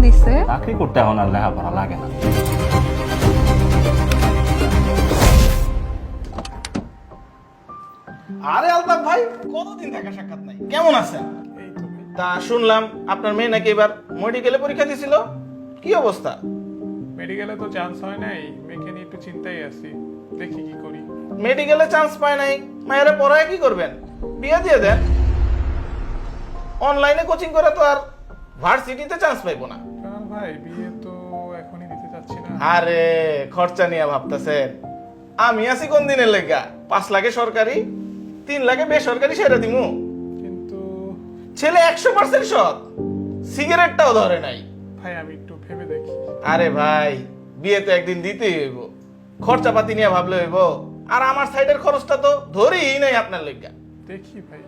দিছে। চাকরি করতে এখন আর লেখাপড়া লাগে না। আরে আলতাফ ভাই, কতদিন দেখা সাক্ষাৎ নাই, কেমন আছেন? তা শুনলাম আপনার মেয়ে নাকি এবার মেডিকেলে পরীক্ষা দিছিল, কি অবস্থা? মেডিকেলে তো চান্স হয় নাই, মেয়েকে নিয়ে একটু চিন্তায় আছি, দেখি কি করি। মেডিকেলে চান্স পায় নাই, মায়েরা পড়ায় কি করবেন? বিয়ে দিয়ে দেন। অনলাইনে কোচিং করে তো আর ভার্সিটিতে চান্স পাইবো না। কারণ ভাই বিয়ে তো এখনই দিতে চাচ্ছি না। আরে খরচা নিয়ে ভাবতেছেন, আমি আছি কোন দিনের লেগা? 5 লাখে সরকারি, 3 লাখে বেসরকারি সেরে দিমু। কিন্তু ছেলে 100% সৎ, সিগারেটটাও ধরে নাই। ভাই আমি একটু ভেবে দেখি। আরে ভাই, বিয়ে তো একদিন দিতেই হইব, খরচাপাতি নিয়ে ভাবলে হইব। আর আমার সাইডের খরচটা তো ধরেই নাই আপনার লেগা। দেখি ভাই।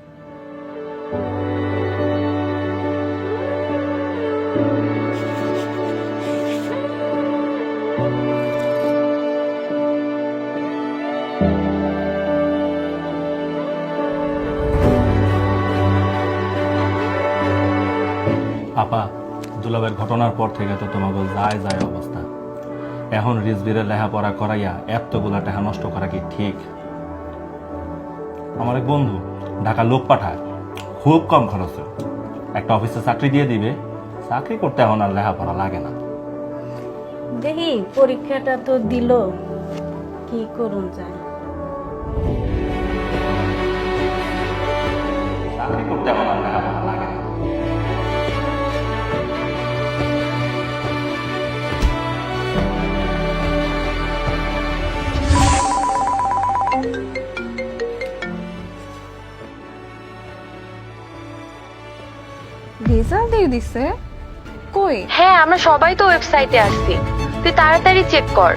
আপা, দুলাভাইয়ের ঘটনার পর থেকে তো তোমাকে যায় যায় অবস্থা। এখন রিজবিরের লেখাপড়া করাইয়া এতগুলা টাকা নষ্ট করা কি ঠিক? আমার এক বন্ধু ঢাকা লোক পাঠায়, খুব কম খরচে একটা অফিসে চাকরি দিয়ে দিবে। চাকরি করতে এখন আর লেখাপড়া লাগে না। দেখি পরীক্ষাটা তো দিল, কি করুন যায়। চাকরি করতে এখন আর লেখাপড়া লাগে না। রেজাল্ট দিয়ে দিছে? কই? হ্যাঁ আমরা সবাই তো ওয়েবসাইটে আসছি, তুই তাড়াতাড়ি চেক কর।